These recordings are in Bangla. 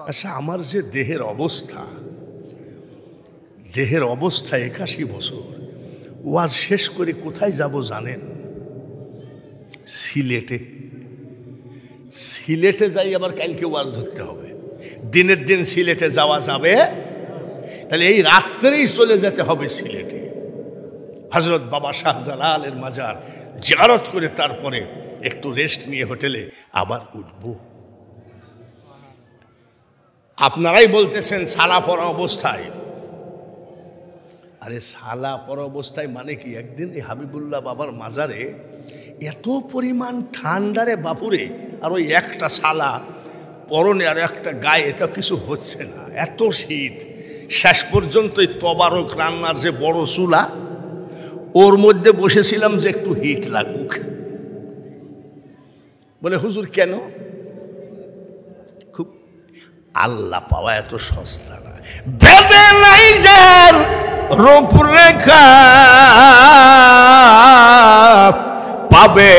আচ্ছা, আমার যে দেহের অবস্থা 81 বছর, ওয়াজ শেষ করে কোথায় যাব জানেন? সিলেটে যাই, আবার কালকে ওয়াজ ধরতে হবে। দিনের দিন সিলেটে যাওয়া যাবে? তাহলে এই রাত্রেই চলে যেতে হবে সিলেটে, হযরত বাবা শাহজালালের মাজার জিয়ারত করে তারপরে একটু রেস্ট নিয়ে হোটেলে আবার উঠব। আপনারাই বলতেছেন সালা পরা অবস্থায়। আরে সালা পরা অবস্থায় মানে কি? একদিন এই হাবিবুল্লাহ বাবার মাজারে এত পরিমাণ ঠান্ডারে বাপুরে, আর ওই একটা সালা পরনে আর একটা গায়ে, এটা কিছু হচ্ছে না, এত শীত। শেষ পর্যন্ত এই তবারক রান্নার যে বড় চুলা, ওর মধ্যে বসেছিলাম যে একটু হিট লাগুক। বলে হুজুর কেন? খুব আল্লাহ পাওয়া এত সস্তা না। বেদে নাই যার রূপরেখা, পাবে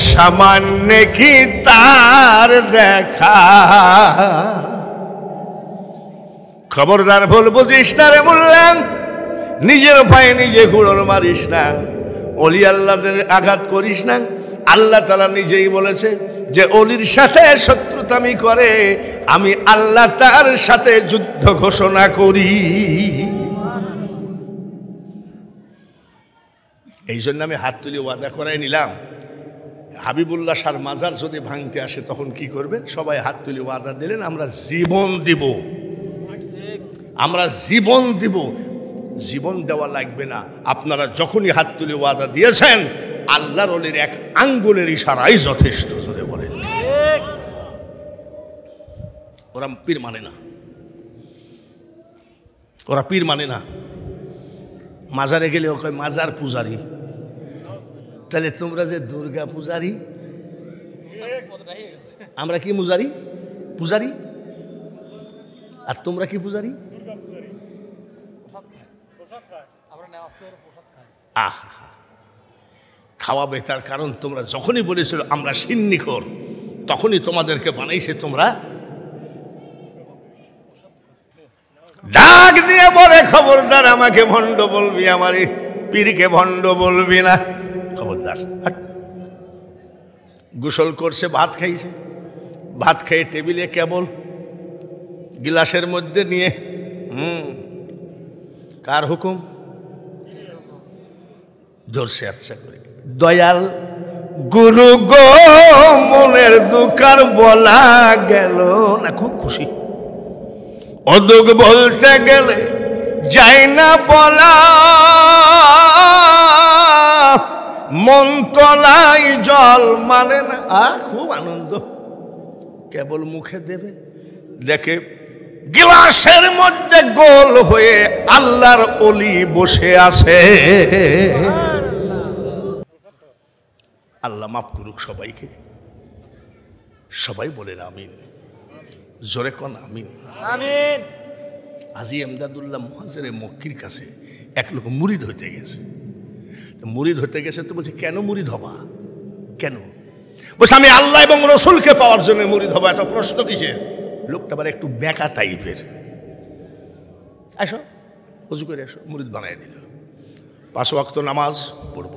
সামান্য কি তার দেখা। খবরদার ভুল বুঝিস না রে মোল্লা, নিজের পায়ে নিজে কুড়োল মারিস না, অলি আল্লাহদের আঘাত করিস না। আল্লাহ তাআলা নিজেই বলেছে যে অলির সাথে শত্রুতামি করে আমি আল্লাহ তার সাথে যুদ্ধ ঘোষণা করি। এই জন্য আমি হাত তুলে ওয়াদা করাই নিলাম, হাবিবুল্লাহ শাহর মাজার যদি ভাঙতে আসে তখন কি করবেন? সবাই হাত তুলে ওয়াদা দিলেন, আমরা জীবন দিব, আমরা জীবন দিব। জীবন দেওয়া লাগবে না, আপনারা যখনই হাত তুলে ওয়াদা দিয়েছেন আল্লাহর ওলির এক আঙ্গুলের ইশারাই যথেষ্ট। জোরে বলেন। ওরা পীর মানে না, ওরা পীর মানে না। মাজারে গেলে ওকে মাজার পূজারি। তাহলে তোমরা যে দুর্গা পূজারি, আমরা কি পূজারি? পূজারি। আর তোমরা কি পূজারি? খাওয়াবে, তার কারণ তোমরা যখনই বলেছিল আমরা সিন্নিখোর, তখনই তোমাদেরকে বানাইছে। তোমরা ডাক দিয়ে বলে খবরদার আমাকে ভণ্ড বলবি, আমার পীরকে ভণ্ড বলবি না, খবরদার। গোসল করছে, ভাত খাইছে, ভাত খেয়ে টেবিলে কেবল গিলাসের মধ্যে নিয়ে কার হুকুম ধরছে আচ্ছা করে, দয়াল গুরু গো মনের দুকার বলা গেল না। খুব খুশি, অদুক বলতে গেলে যাই না বলা, মন তলাই জল মানে না। খুব আনন্দ, কেবল মুখে দেবে, দেখে গ্লাসের মধ্যে গোল হয়ে আল্লাহর ওলি বসে আছে। আল্লাহ মাফ করুক সবাইকে, সবাই বলেন আমিন, জোরে কোন আমিন। আমিন। আজি এমদাদুল্লাহ মুহাজিরে মক্কির কাছে এক লোক মুরিদ হইতে গেছে। মুরিদ হইতে গেছে তো বলছে, কেন মুরিদ হবা? কেন? বলছে আমি আল্লাহ এবং রসুলকে পাওয়ার জন্য মুরিদ হবা। এত প্রশ্ন কিসের? লোকটা আবার একটু বেকা টাইপের। আসো ওযু করে আসো, মুরিদ বানাই দিল। 5 ওয়াক্ত নামাজ পড়ব,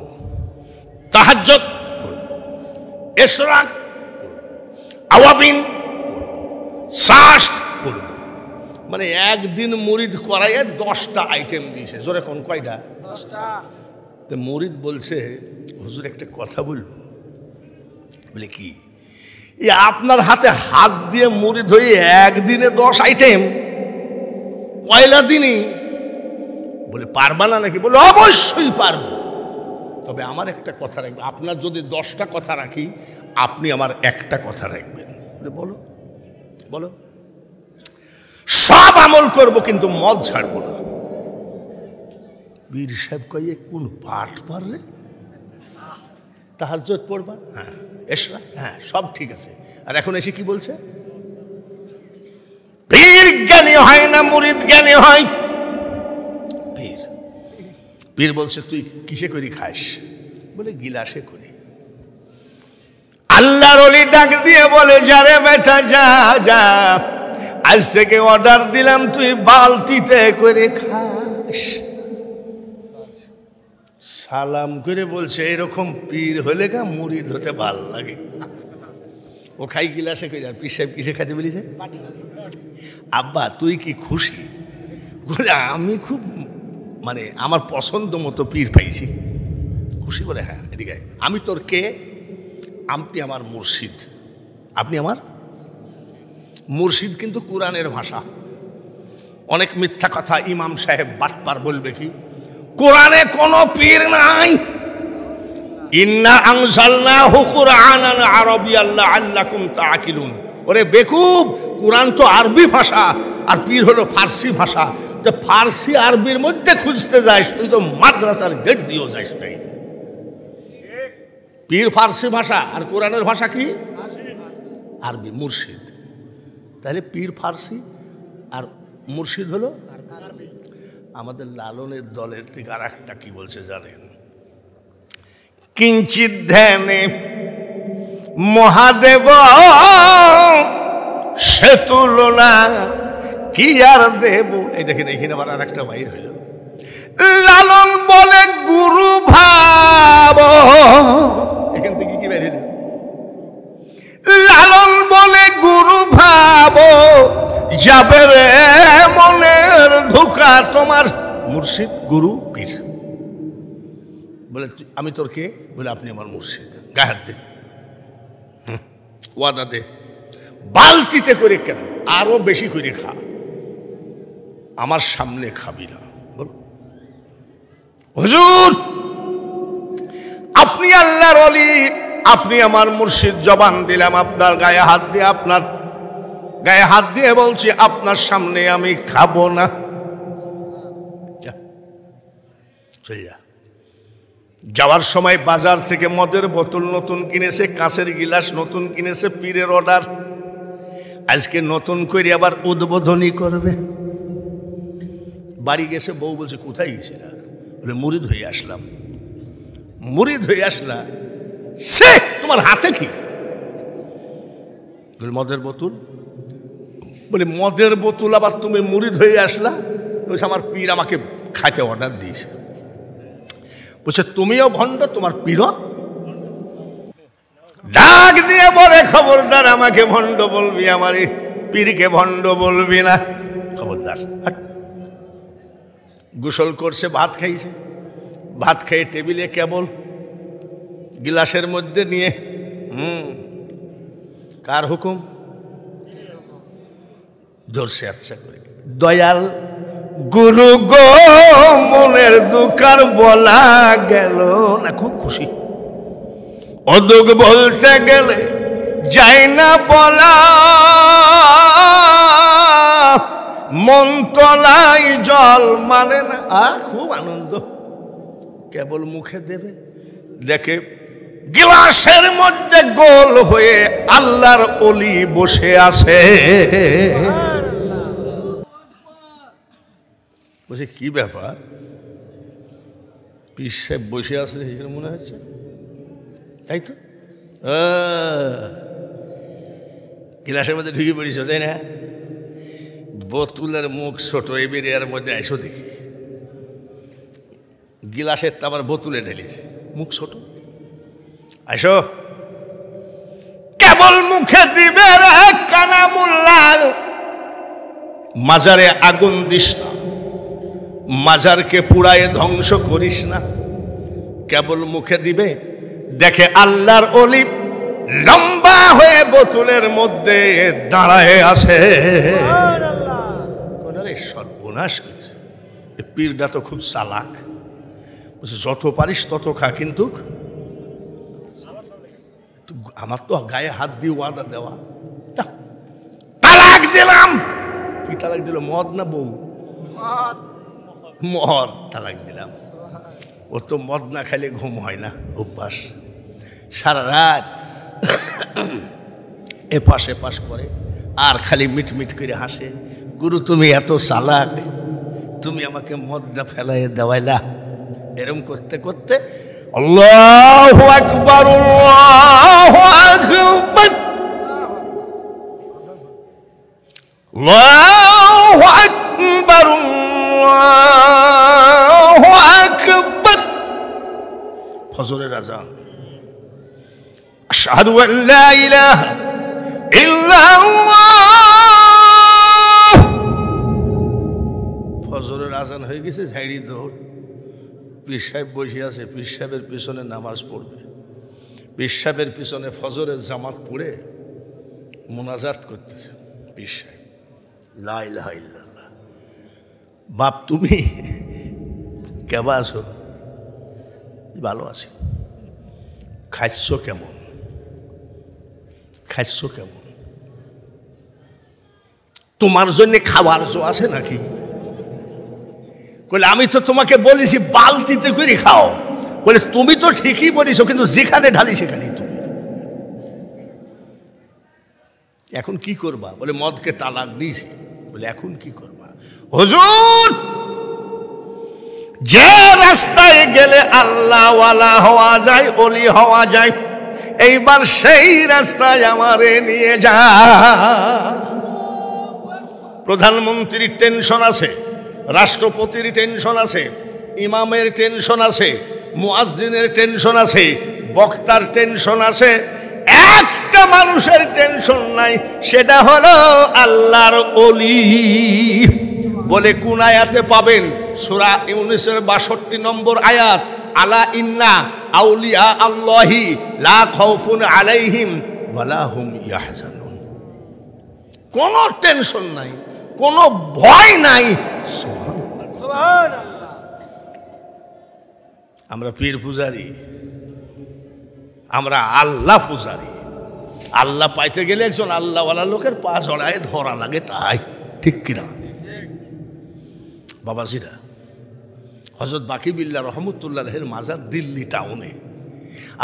তাহাজ্জুদ পড়ব, ইশরাক পড়ব, আওয়াবিন পড়ব, শাস্ত পড়ব। মানে একদিন মুরিদ করাইয়ে 10টা আইটেম দিয়েছে। জোরে কোন কয়টা? 10টা। তো মুরিদ বলছে, হুজুর একটা কথা বলবো। বলে কি? আপনার হাতে হাত দিয়ে মুরিদ হয়ে একদিনে 10 আইটেম, পয়লা দিনই। বলে পারবা না নাকি? বলে অবশ্যই পারবো, তবে আমার একটা কথা রাখবে। আপনার যদি 10টা কথা রাখি, আপনি আমার একটা কথা রাখবেন। বলে বলো বলো। সব আমল করব কিন্তু মদ ছাড়বো না। বীর সাহেব কয়ে কোন পাঠ পারলে? তাহাজ্জুদ পড়বা? হ্যাঁ। ইশরাক? হ্যাঁ, সব ঠিক আছে। আর এখন এসে কি বলছে? পীর জ্ঞানী হয় না, মুরিদ জ্ঞানী হয়। পীর পীর বলছে তুই কিসে করি খাস? বলে গিলাসে করে। আল্লাহর ওলি ডাক দিয়ে বলে, যারে বেটা যা যা, আজ থেকে অর্ডার দিলাম তুই বালতিতে করে খাস। সালাম করে বলছে এরকম পীর হলে গা মুরিদ হতে ভাল লাগে। ও খাই গিলাসে করে, আর পীর সাহেব কিসে খাইতে বলিছে? আব্বা তুই কি খুশি? বলে আমি খুব মানে আমার পছন্দ মতো পীর পাইছি। খুশি? বলে হ্যাঁ। এদিকে আমি তোর কে? আপনি আমার মুর্শিদ। আপনি আমার মুর্শিদ কিন্তু কোরআনের ভাষা। অনেক মিথ্যা কথা ইমাম সাহেব বাটপার বলবে কি কোরআনে কোনো পীর নাই। ইন্না আনজালনাহু কুরআনান আরাবিয়ান লাআল্লাকুম তাআকিলুন। ওরে বেকুব, কোরআন তো আরবি ভাষা আর পীর হলো ফার্সি ভাষা। তো ফার্সি আরবির মধ্যে খুঁজতে যাস, তুই তো মাদ্রাসার গেট দিয়েও যাস নাই। পীর ফার্সি ভাষা আর কোরআনের ভাষা কি? আরবি। মুর্শিদ তাহলে পীর ফার্সি আর মুর্শিদ হলো আমাদের লালনের দলের থেকে আর একটা কি বলছে জানেন? কিঞ্চিত ধ্যানে মহাদেব সে তুলনা কি আর দেব। এই দেখেন এখানে আবার আর একটা বাইর হইল। লালন বলে গুরু ভাব, এখান থেকে কি বাইর হইল? লালন বলে গুরু ভাব যাবে রে মনের ধোঁকা তোমার। মুর্শিদ গুরু পীর বলে আমি তোর কে? বলে আপনি আমার মুর্শিদ। গায়ে হাত দে, ওয়াদা দে। বালতিতে করে কেন? আরো বেশি করে খা, আমার সামনে খাবি না। বল হুজুর আপনি আল্লাহর ওলি, আপনি আমার মুর্শিদ, জবান দিলাম আপনার গায়ে হাত দিয়ে, আপনার গায়ে হাত দিয়ে বলছি আপনার সামনে আমি খাবো না। চলে যা। যাওয়ার সময় বাজার থেকে মদের বোতল নতুন কিনেছে, কাঁচের গিলাস নতুন কিনেছে, পীরের অর্ডার। আজকে নতুন করে আবার উদ্বোধনী করবে। বাড়ি গেছে, বউ বলছে কোথায় গেছিল? বলে মুরিদ হয়ে আসলাম। মুরিদ হয়ে আসলা? সে তোমার হাতে কি? বলে মদের বোতল। বলে মদের বোতল আবার তুমি মুরিদ হয়ে আসলা? বলছে আমার পীর আমাকে খাইতে অর্ডার দিয়েছে। বলছে তুমিও ভণ্ড, তোমার পীরও। ডাক দিয়ে বলে খবরদার আমাকে ভণ্ড বলবি, আমার পীরকে ভণ্ড বলবি না, খবরদার। গোসল করছে, ভাত খাইছে, ভাত খেয়ে টেবিলে কেবল গিলাসের মধ্যে নিয়ে কার হুকুম? ধরছে আচ্ছা করে, দয়াল গুরু গো মনের দুকার বলা গেল না। খুব খুশি। অদুক বলতে গেলে যাই না বলা, মন তলাই জল মানে না। খুব আনন্দ। কেবল মুখে দেবে, দেখে গ্লাসের মধ্যে গোল হয়ে আল্লাহর ওলি বসে আছে। বলছে কি ব্যাপার? পীর সাহেব বসে আছে মনে হচ্ছে, তাই তো। গ্লাসের মধ্যে ঢুকে পড়িস, তাই না? বোতলের মুখ ছোট, এবার এর মধ্যে আইসো দেখি। গিলাসের তো আবার বোতলে ঢেলিছে, মুখ ছোট। আইসো, কেবল মুখে দিবে রে কালামুল্লাহ। মাজারে আগুন দিস না, মাজারকে পুড়ায় ধ্বংস করিস না। কেবল মুখে দিবে, দেখে আল্লাহর ওলি লম্বা হয়ে বোতলের মধ্যে দাঁড়ায় আছে। সর্বনাশ করছে। পীরটা তো খুব চালাক। যত পারিস তত খা, কিন্তু আমার তো গায়ে হাত দিয়ে ওয়াদা দেওয়া। তালাক দিলাম। কি তালাক দিল? মদ না বউ? মদ তালাক দিলাম। ও তো মদ না খাইলে ঘুম হয় না, অভ্যাস। সারা রাত এপাশ এপাশ করে আর খালি মিটমিট করে হাসে। গুরু তুমি এত চালাক, তুমি আমাকে মদটা ফেলাই দেওয়াইলা। এরম করতে করতে আল্লাহু আকবার, আল্লাহু আকবার, আল্লাহু আকবার, আল্লাহু আকবার। ফজরের আযান। আশহাদু আল্লা ইলাহা ইল্লাল্লাহ। ফজরের আযান হয়ে গেছে, ঝাড়ি দৌড়। পীর সাহেব বসে আছে, পীর সাহেবের পিছনে নামাজ পড়বে। পীর সাহেবের পিছনে ফজরের জামাত পড়ে মোনাজাত করতেছে পীর সাহেব, লা ইলাহা ইল্লাল্লাহ। বাপ তুমি কেবা আছো? ভালো আছি। খাচ্ছ কেমন? খাচ্ছ কেমন? তোমার জন্য খাবার জো আছে নাকি? বলে আমি তো তোমাকে বলেছি বালতিতে করে খাও। বলে তুমি তো ঠিকই বলিছো, কিন্তু যেখানে ঢালি সেখানেই তুমি। এখন কি করবা? বলে মদকে তালাক দিয়েছি। বলে এখন কি করবা? হুজুর, যে রাস্তায় গেলে আল্লাহওয়ালা হওয়া যায়, ওলি হওয়া যায়, এইবার সেই রাস্তায় আমারে নিয়ে যা। প্রধানমন্ত্রীর টেনশন আছে, রাষ্ট্রপতির টেনশন আছে, ইমামের টেনশন আছে, মুয়াজ্জিনের টেনশন আছে, বক্তার টেনশন আছে। একটা মানুষের টেনশন নাই, সেটা হলো আল্লাহর ওলি। বলে কোন আয়াতে পাবেন? সূরা ইউনূসের ৬২ নম্বর আয়াত, আলা ইন্না আউলিয়া আল্লাহি লা খাউফুন আলাইহিম ওয়ালা হুম ইয়াহজানুন। কোনো টেনশন নাই, কোনো ভয় নাই। সুবহানাল্লাহ। আমরা পীর পূজারি, আমরা আল্লাহ পূজারি। আল্লাহ পাইতে গেলে একজন আল্লাহওয়ালা লোকের পা জড়ায় ধরা লাগে, তাই ঠিক কিনা? বাবাজিরা, হযরত বাকিবিল্লাহ রহমতুল্লাহের মাজার দিল্লি টাউনে।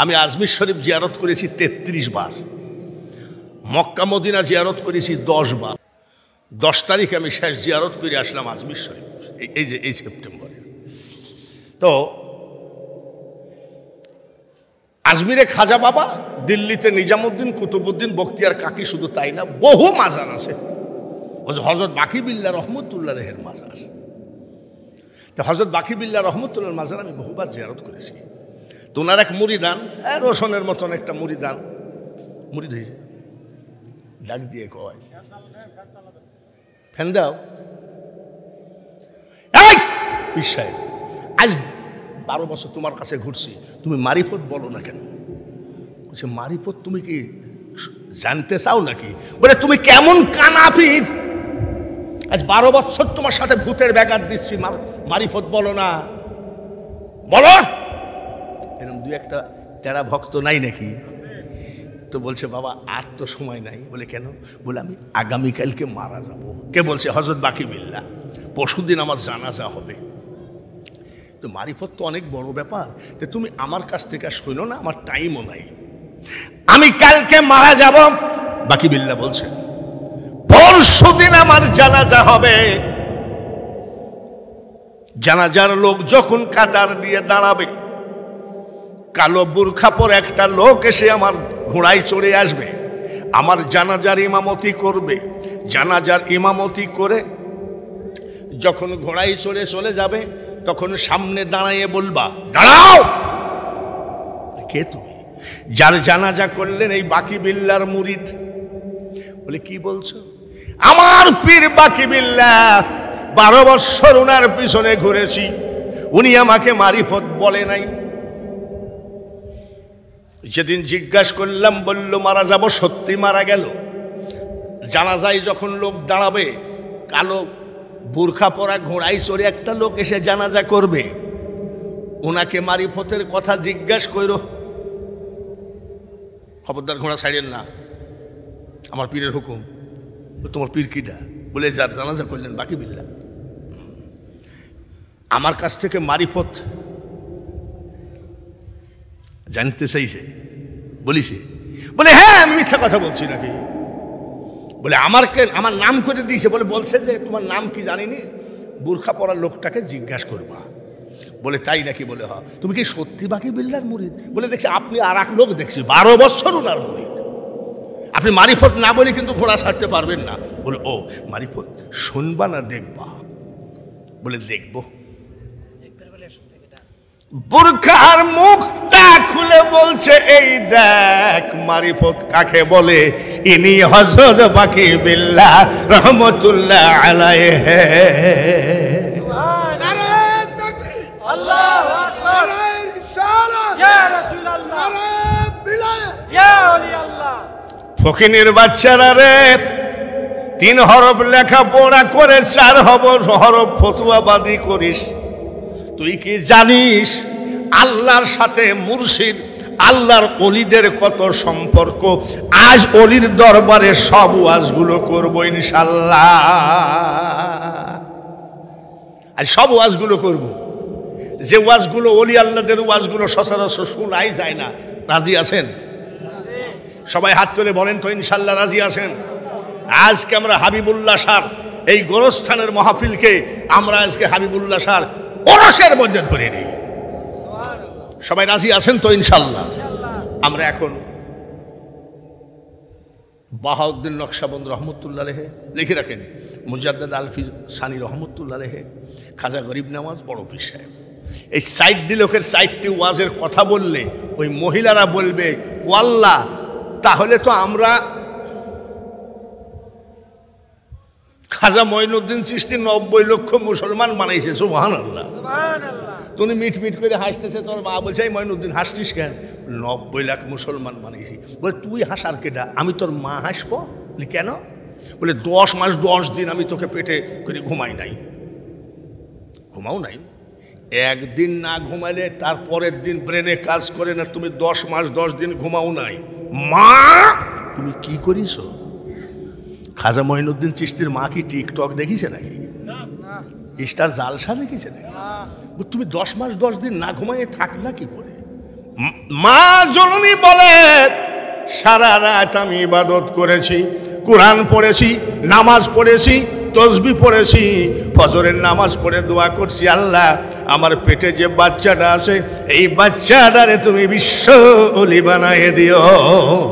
আমি আজমির শরীফ জিয়ারত করেছি 33 বার, মক্কা মদিনা জিয়ারত করেছি 10 বার। 10 তারিখে আমি শেষ জিয়ারত করে আসলাম আজমির শরীফ, এই সেপ্টেম্বরে। তো আজমিরে খাজা বাবা, দিল্লিতে নিজামুদ্দিন, কুতুবুদ্দিন, বখতিয়ার কাকি, শুধু তাই না, বহু মাজার আছে। হযরত বাকিবিল্লাহ রহমতুল্লাহের মাজার। তো হযরত বাকিবিল্লাহ রহমতুল্লাহ মাজার আমি বহুবার জিয়ারত করেছি। তো ওনার এক মুরিদান, রোশনের মতন একটা মুরিদান, মুরিদ হয়েছে, ডাক দিয়ে কয়, ফ্যান দাও। পীর সাহেব, আজ 12 বছর তোমার কাছে ঘুরছি, তুমি মারিফত বলো না কেন? বলছে মারিফত তুমি কি জানতে চাও নাকি? বলে তুমি কেমন কানা পীর? আজ 12 বছর তোমার সাথে ভূতের ব্যাঘাত দিচ্ছি, মারিফত বলো না, বলো। এরকম 2-1টা তেরা ভক্ত নাই নাকি? তো বলছে বাবা আর তো সময় নাই। বলে কেন? বলে আমি আগামীকালকে মারা যাব। কে বলছে? হযরত বাকিবিল্লাহ। পরশুদিন আমার জানাজা হবে। তো মারিফত তো অনেক বড় ব্যাপার, যে তুমি আমার কাছ থেকে শোনো না, আমার টাইমও নাই, আমি কালকে মারা যাব। বাকিবিল্লাহ বলছে পরশুদিন আমার জানাজা হবে। জানাজার লোক যখন কাতার দিয়ে দাঁড়াবে, কালো বুরখা পরে একটা লোক এসে আমার ঘোড়ায় চড়ে আসবে, আমার জানাজার ইমামতি করবে। জানাজার ইমামতি করে যখন ঘোড়ায় চড়ে চলে যাবে, তখন সামনে দাঁড়াইয়ে বলবা, দাঁড়াও। কে তুমি? যার জানাজা করলেন এই বাকিবিল্লাহর মুরিদ। বলে কি বলছো? আমার পীর বাকিবিল্লাহ, 12 বছর ওনার পিছনে ঘুরেছি, উনি আমাকে মারিফত বলে নাই। যেদিন জিজ্ঞাসা করলাম, বলল মারা যাব। সত্যি মারা গেল। জানাজায় যখন লোক দাঁড়াবে, কালো বুরখা পরা ঘোড়ায় চড়ে একটা লোক এসে জানাজা করবে, ওনাকে মারিফতের কথা জিজ্ঞাসা করো। খবরদার ঘোড়া ছাড়েন না, আমার পীরের হুকুম। তোমার পীর কিটা? বলে যার জানাজা করলেন বাকিবিল্লাহ। আমার কাছ থেকে মারিফত জানতে চাইছে, বলিছে? বলে হ্যাঁ, আমি মিথ্যা কথা বলছি নাকি? বলে আমার নাম করে দিয়েছে। বলে বলছে যে তোমার নাম কি জানিনি, বুরখা পরা লোকটাকে জিজ্ঞাসা করবা। বলে তাই নাকি? বলে হ্যাঁ। তুমি কি সত্যি বাকিবিল্লাহর মুরিদ? বলে দেখছি আপনি আর এক লোক দেখছি 12 বছর ওনার মুরিদ। আপনি মারিফত না বলে কিন্তু ঘোড়া ছাড়তে পারবেন না। বলে ও মারিফত শুনবা না দেখবা? বলে দেখব। বুরখার মুখটা খুলে বলছে এই দেখ মারিফত কাকে বলে। ইনি হযরত বাকি বিল্লাহ রহমতুল্লাহ আলাইহি। আল্লাহু আকবার, রিসালাত ইয়া রাসূলুল্লাহ, ইয়া ওলি আল্লাহ। ফকিনের বাচ্চারা রে, 3 হরফ লেখাপড়া করে 4 হরফ ফতুয়াবাদী করিস। তুই কি জানিস আল্লাহর সাথে মুর্শিদ আল্লাহর অলিদের কত সম্পর্ক? আজ অলির দরবারে সব ওয়াজগুলো করব ইনশাআল্লাহ। আজ সব ওয়াজগুলো করব। যে ওয়াজগুলো অলি আল্লাহদের ওয়াজগুলো সচরাচর শোনাই যায় না। রাজি আছেন? সবাই হাত তুলে বলেন তো ইনশাআল্লাহ রাজি আছেন? আজকে আমরা হাবিবুল্লাহ শাহর এই গোরস্থানের মাহফিলকে আমরা আজকে হাবিবুল্লাহ শাহর ওরসের মধ্যে ধরে নিই। সবাই রাজি আছেন তো ইনশাআল্লাহ? আমরা এখন বাহাউদ্দিন নকশবন্দ রহমতুল্লাহ আলাইহি লিখে রাখেন, মুজাদ্দেদ আলফি সানি রহমতুল্লাহ আলাইহি, খাজা গরিব নওয়াজ, বড় পীর সাহেব, এই 60টি লোকের 60টি ওয়াজের কথা বললে ওই মহিলারা বলবে ওয়াল্লাহ তাহলে তো আমরা খাজা মঈনুদ্দিন চিশতি 90 লক্ষ মুসলমান বানাইছে। সুবহানাল্লাহ, সুবহানাল্লাহ। তুমি মিট মিট করে হাসতেছে, তোর মা বলছে এই মঈনুদ্দিন হাসছিস কেন? 90 লাখ মুসলমান বানাইছি। বলে তুই হাসার কেডা? আমি তোর মা হাসবো? বলে কেন? বলে 10 মাস 10 দিন আমি তোকে পেটে করে ঘুমাই নাই। ঘুমাও নাই? একদিন না ঘুমাইলে তারপরের দিন ব্রেনে কাজ করে না। তুমি 10 মাস 10 দিন ঘুমাও নাই। মা তুমি কি করিস? খাজা মঈনুদ্দিন চিশতির মা কি টিকটক দেখিছে নাকি? স্টার জালসা দেখিছে নাকি? তুমি 10 মাস 10 দিন না ঘুমাইয়ে থাকলা কি করে? মা জননী বলে সারা রাত আমি ইবাদত করেছি, কোরআন পড়েছি, নামাজ পড়েছি, তসবিহ পড়েছি, ফজরের নামাজ পড়ে দোয়া করছি, আল্লাহ আমার পেটে যে বাচ্চাটা আছে এই বাচ্চাটারে তুমি বিশ্ব ওলি বানাইয়ে দিও।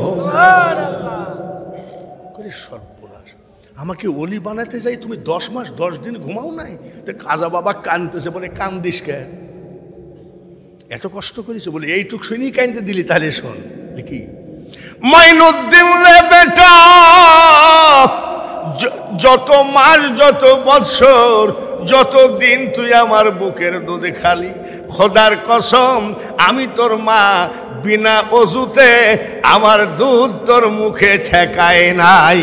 সুবহানাল্লাহ। করে সর্বনাশ, আমাকে ওলি বানাতে যাই তুমি 10 মাস 10 দিন ঘুমাও নাই? তো খাজা বাবা কাঁদতেছে, বলে কান্দিস কেন? এত কষ্ট করেছে? বলে এইটুক শুনি কাঁদতে দিলি? তাহলে শোন কি মঈনুদ্দিন রে বেটা, যত মাস যত বৎসর যত দিন তুই আমার বুকের দুধে খালি, খোদার কসম আমি তোর মা বিনা অজুতে আমার দুধ তোর মুখে ঠেকায় নাই।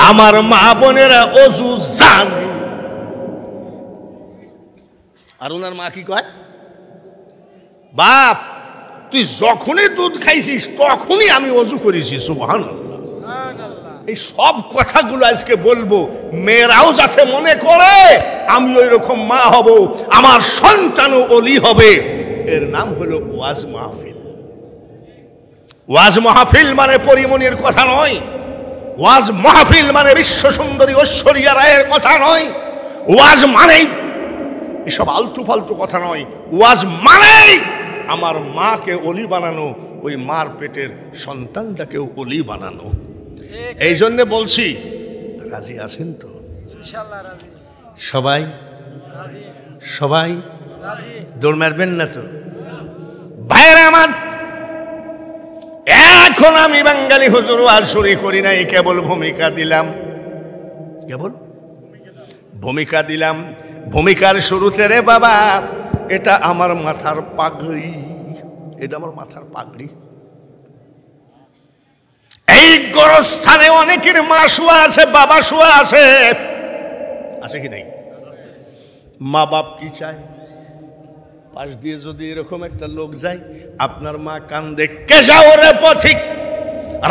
আমার মা বোনেরা অজু জানে। আর ওনার মা কি কয়? বাপ তুই যখনই দুধ খাইছিস তখনই আমি অজু করেছি। সুবহানাল্লাহ। এই সব কথাগুলো আজকে বলবো, মেয়েরাও যাতে মনে করে আমি ওই রকম মা হব, আমার সন্তানও ওলি হবে। এর নাম হলো ওয়াজ মাহফিল। ওয়াজ মাহফিল মানে পরিমণির কথা নয়। ওয়াজ মাহফিল মানে বিশ্ব সুন্দরী ঐশ্বরিয়া রায়ের কথা নয়। ওয়াজ মানেই এসব আলতু ফালতু কথা নয়। ওয়াজ মানেই আমার মাকে অলি বানানো, ওই মার পেটের সন্তানটাকেও অলি বানানো। এই জন্য বলছি, রাজি আছেন তো ইনশাআল্লাহ? রাজি সবাই? রাজি সবাই? রাজি। দৌড় মারবেন না তো ভাইরা আমার? এখন আমি বাঙালি হুজুর ওয়াজ শুরু করি নাই, কেবল ভূমিকা দিলাম, কেবল ভূমিকা দিলাম। ভূমিকার শুরুতে রে বাবা এটা আমার মাথার পাগড়ি, এটা আমার মাথার পাগড়ি। এই গোরস্থানে অনেকের মা শুয়া আছে, বাবা শুয়া আছে, আছে কি নাই? মা বাপ কি চায়? পাশ দিয়ে যদি এরকম একটা লোক যায়, আপনার মা কান্দে, কে যাও রে পথিক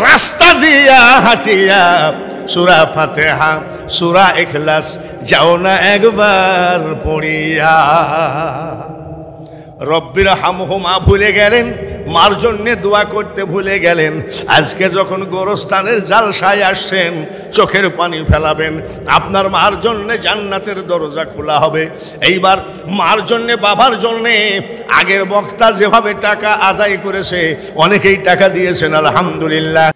রাস্তা দিয়া হাঁটিয়া, সূরা ফাতিহা সূরা ইখলাস যাও না একবার পড়িয়া। রব্বির হামহুমা ভুলে গেলেন, মার জন্যে দোয়া করতে ভুলে গেলেন। আজকে যখন গোরস্থানের জালসায় আসছেন চোখের পানি ফেলাবেন, আপনার মার জন্যে জান্নাতের দরজা খোলা হবে। এইবার মার জন্যে বাবার জন্যে আগের বক্তা যেভাবে টাকা আদায় করেছে, অনেকেই টাকা দিয়েছেন আলহামদুলিল্লাহ।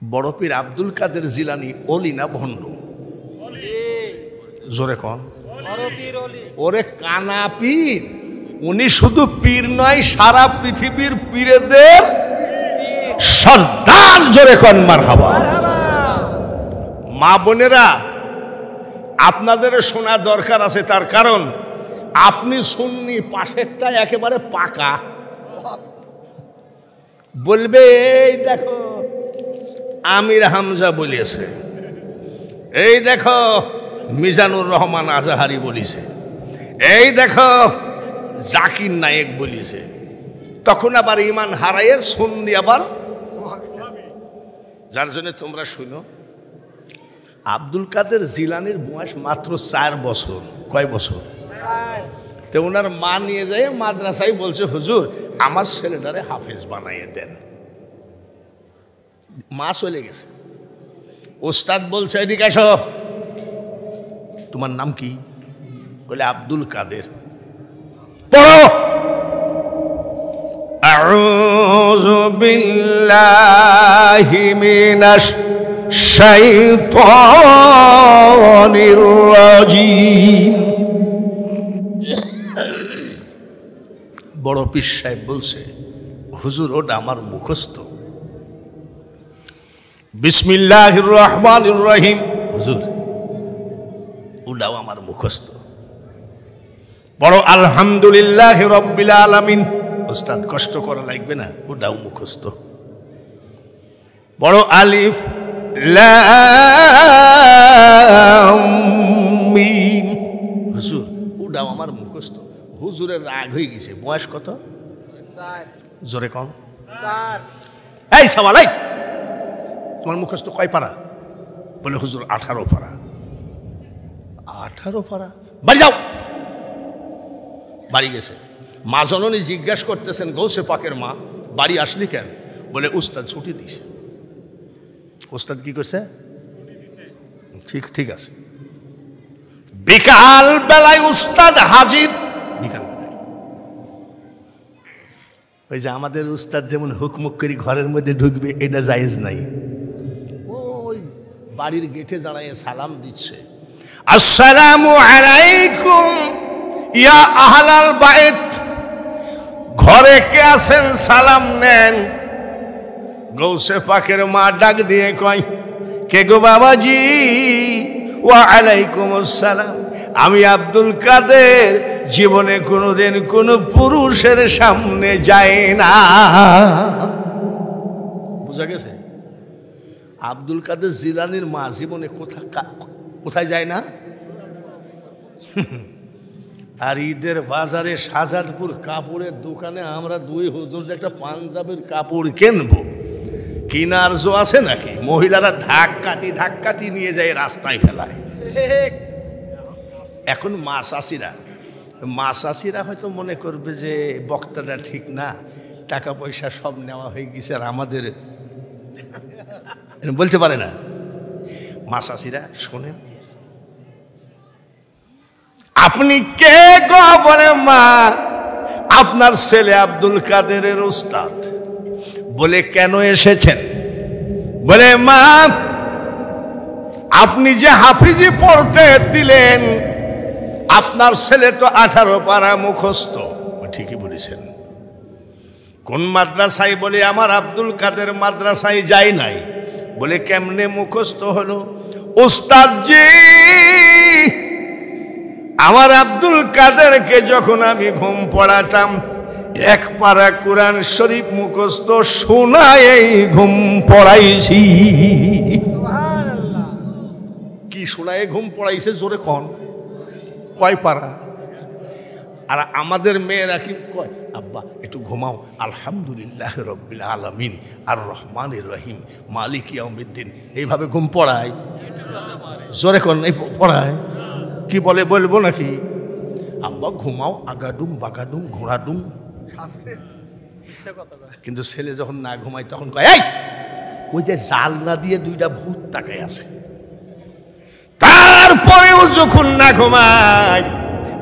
বড় পীর আব্দুল কাদের জিলানী ওলি না ভণ্ড? জোরে কন। ওরে কানা পীর, উনি শুধু পীর নয়, সারা পৃথিবীর পীরদের সর্দার। জোরে কন মারহাবা। মা বোনেরা, আপনাদের শোনা দরকার আছে, তার কারণ আপনি সুন্নি, পাশেরটা একেবারে পাকা। বলবে এই দেখো আমির হামজা বলিয়েছে, এই দেখো মিজানুর রহমান আজাহারি বলিছে, এই দেখো জাকির নায়েক বলিছে। তখন আবার ইমান হারাইয়ে সুন্নি আবার। যার জন্য তোমরা শুনো, আব্দুল কাদের জিলানির বয়স মাত্র 4 বছর। কয় বছর? তো ওনার মা নিয়ে যায় মাদ্রাসায়, বলছে হুজুর আমার ছেলেটারে হাফেজ বানাইয়ে দেন। মা চলে গেছে, ওস্তাদ বলছে এদিকে আসো, তোমার নাম কি? বলে আব্দুল কাদের। পড়ো। আউযু বিল্লাহি মিনাশ শাইতানির রাজিম। বড় পীর সাহেব বলছে হুজুর ওটা আমার মুখস্থ। বিসমিল্লাহির রহমানির রহিম। হুজুর ওটাও আমার মুখস্থ। বড় আলহামদুলিল্লাহ রব্বিল আলামিন। ওস্তাদ কষ্ট করা লাগবে না, ওটাও মুখস্থ। বড় আলিফ লাম মিম। হুজুর ওটাও আমার মুখস্থ। হুজুরের রাগ হয়ে গেছে। বয়স কত? 4। জোরে কম। 4। এই সওয়াল, তোমার মুখস্থ কয় পারা? বলে হুজুর 18 পারা। 18 পারা? বাড়ি যাও। বাড়ি গেছে। মা জননী জিজ্ঞাসা করতেছেন, গৌসে পাকের মা বাড়ি আসলি কেন? বলে উস্তাদ ছুটি দিছে। উস্তাদ কি করছে? ঠিক আছে। বিকাল বেলায় উস্তাদ হাজির। বিকাল বেলায় ওই যে আমাদের উস্তাদ যেমন হুকমুক করে ঘরের মধ্যে ঢুকবে, এটা জায়েজ নাই। ওই বাড়ির গেটে দাঁড়ায় সালাম দিচ্ছে, আসসালামু আলাইকুম ইয়া আহলাল বাইত। ঘরে কে আছেন সালাম নেন। গৌসে পাকের মা ডাক দিয়ে কয়, কে গো বাবাজি? ওয়া আলাইকুম আসসালাম। আমি আব্দুল কাদের জীবনে কোনোদিন কোনো পুরুষের সামনে যায় না। বুঝা গেছে? আব্দুল কাদের জিলানির মা জীবনে কোথায় যায় না? আর ঈদের বাজারে শাহজাদপুর কাপড়ের দোকানে আমরা 2 হুজুর একটা পাঞ্জাবের কাপড় কিনবো, কিনার জো আছে নাকি? মহিলারা ধাক্কাতি নিয়ে যায়, রাস্তায় ফেলায়। এখন মাসাসিরা হয়তো মনে করবে যে বক্তাটা ঠিক না, টাকা পয়সা সব নেওয়া হয়ে গেছে, আর আমাদের বলতে পারে না। মাসাসিরা শোনেন, আপনি কে গো? বলে মা আপনার ছেলে আব্দুল কাদেরের উস্তাদ। বলে কেন এসেছেন? বলে মা আপনি যে হাফিজি পড়তে দিলেন, আপনার ছেলে তো 18 পারা মুখস্থ। ঠিকই বলেছেন। কোন মাদ্রাসায়? বলে আমার আব্দুল কাদের মাদ্রাসায় যাই নাই। বলে কেমনে মুখস্থ হলো? উস্তাদজি আমার আব্দুল কাদেরকে যখন আমি ঘুম পড়াতাম, 1 পারা কোরআন শরীফ মুখস্থ শোনায় ঘুম পড়াইছি। সুবহানাল্লাহ। কি শোনায় ঘুম পড়াইছে? জোরে কোন? কয় পারা? আর আমাদের মেয়েরা কি কয়? আব্বা একটু ঘুমাও, আলহামদুলিল্লাহ রব্বিল আলামিন আর রহমানির রহিম মালিক ইয়াউমিদ্দিন, এইভাবে ঘুম পড়ায়। জোরে কোন? এই পড়ায়। কি বলে বলবো নাকি? আব্বা ঘুমাও, আগাডুম বাগাডুম ঘোড়াডুম। কিন্তু ছেলে যখন না ঘুমায় তখন কয়, এই ওই যে জালনা দিয়ে 2টা ভূত তাকায় আছে। তারপরেও যখন না ঘুমায়,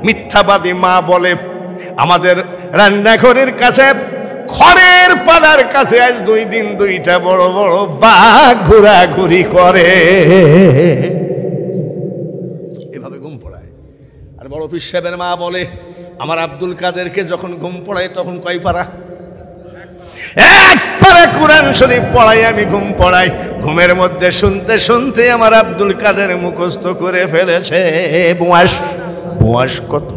মিথ্যাবাদী মা বলে আমাদের রান্নাঘরের কাছে খড়ের পালার কাছে আজ 2 দিন 2টা বড় বড় বাঘ ঘোরাঘুরি করে, এভাবে ঘুম পড়ায়। আর বড় পীর সাহেবের মা বলে, আমার আব্দুল কাদেরকে যখন ঘুম পড়ায় তখন কয় পারা? 1 পারা কোরআন শরীফ পড়াই, আমি ঘুম পড়াই। ঘুমের মধ্যে শুনতে শুনতে আমার আব্দুল কাদের মুখস্থ করে ফেলেছে। বয়স কত?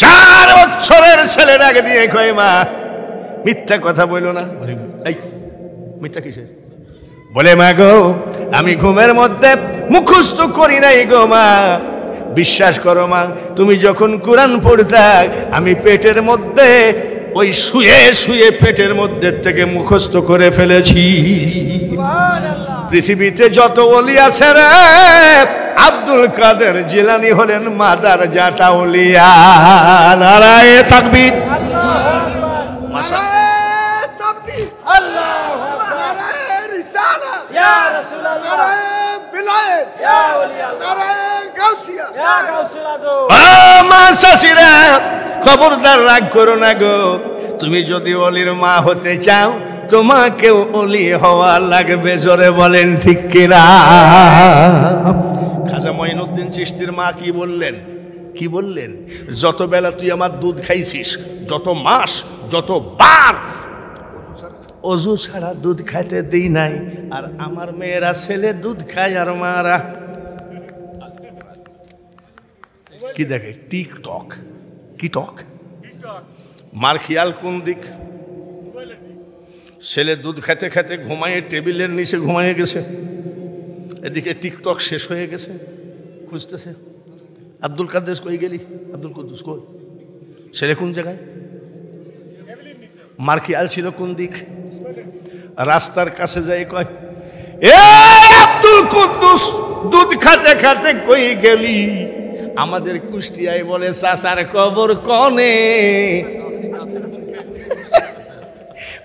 4 বছরের ছেলে ডাকে দিয়ে কয়, মা মিথ্যা কথা বইল না। এই মিথ্যা কিসের? বলে, মা গো, আমি ঘুমের মধ্যে মুখস্থ করি নাই গো মা। বিশ্বাস করো মা, তুমি যখন কোরআন পড়তা আমি পেটের মধ্যে ওই শুয়ে শুয়ে পেটের মধ্যে থেকে মুখস্থ করে ফেলেছি। পৃথিবীতে যত ওলি আছে রে, আব্দুল কাদের জিলানী হলেন মাদার জাতা ওলিয়া। নারায়ে তাকবীর, আল্লাহু আকবার, নারায়ে তাকবীর, আল্লাহু আকবার, নারায়ে রিসালাত, ইয়া রাসূলুল্লাহ, নারায়ে বিলায়েত, ইয়া ওলি আল্লাহ, নারায়ে গাউসিয়া, ইয়া গাউসুল আজম। ও মা শাশিরা, খবরদার রাগ করো না গো। তুমি যদি ওলির মা হতে চাও, তোমাকেও ওলি হওয়া লাগবে। জোরে বলেন ঠিক কিনা? খাজা মঈনুদ্দিন চিশতির মা কি বললেন? কি বললেন? যত বেলা তুই আমার দুধ খাইছিস, যত মাস, যত বার অজু ছাড়া দুধ খাইতে দিই নাই। আর আমার মেয়েরা ছেলে দুধ খায় আর মারা কি দেখে? টিকটক। কি টক? মার খেয়াল কোন দিক? ছেলে দুধ খেতে খেতে ঘুমাইয়ে টেবিলের নিচে ঘুমাইয়ে গেছে, এদিকে টিকটক শেষ হয়ে গেছে, খুঁজতেছে। আব্দুল কাদের কই গেলি? আব্দুল কুদ্দুস কই? ছেলে কোন জায়গায়? মার খেয়াল ছিল কোন দিক? রাস্তার কাছে যাই কয়, এ আব্দুল কুদ্দুস, দুধ খাতে খাতে কই গেলি? আমাদের কুষ্টিয়ায় বলে চাচার কবর কনে।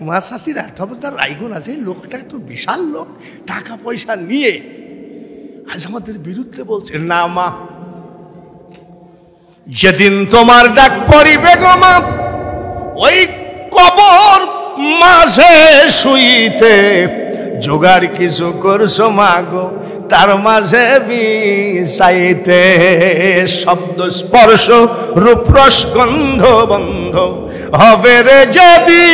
মা শাশিরা, তবে তার রায়গুণ আছে। লোকটা তো বিশাল লোক, টাকা পয়সা নিয়ে আজ আমাদের বিরুদ্ধে বলছে। না মা, যেদিন তোমার ডাক পড়িবে গো মা, ওই কবর মাঝে শুইতে জোগাড় কিছু করছো মা গো, তার মাঝে বিষাইতে। শব্দ স্পর্শ রূপরস গন্ধ বন্ধ হবে রে যেদিন,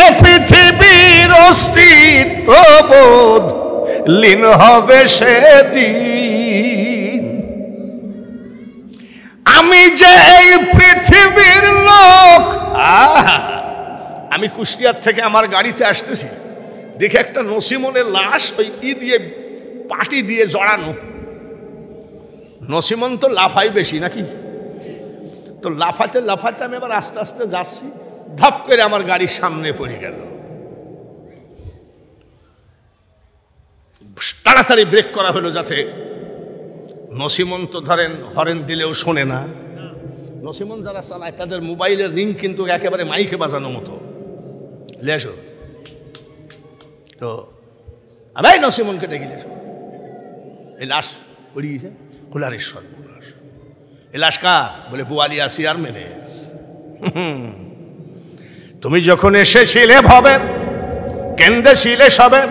এ পৃথিবীর অস্তিত্ব বোধ লীন হবে সেদিন। আমি যে এই পৃথিবীর লোক। আমি কুষ্টিয়ার থেকে আমার গাড়িতে আসতেছি, দেখে একটা নসিমনের লাশ ওই দিয়ে পাটি দিয়ে জড়ানো। নসিমন তো লাফাই বেশি নাকি? তো লাফাতে লাফাতে আমি আবার আস্তে আস্তে যাচ্ছি, ধাপ করে আমার গাড়ির সামনে পড়ে গেল। তাড়াতাড়ি ব্রেক করা হলো যাতে নসিমন তো ধরেন হরেন দিলেও শোনে না। নসিমন যারা চালায় তাদের মোবাইলের রিং কিন্তু একেবারে মাইকে বাজানোর মতো। লেসো তো আমি নসিমনকে ডেকে লেসো, এই লাশ পড়িয়েছে কুলারেশ্বর বুলাস। এই লাশ কার? বলে বোয়ালিয়া চেয়ারম্যানের। তুমি যখন এসেছিলে ভবে, কেন্দেছিলে সবে,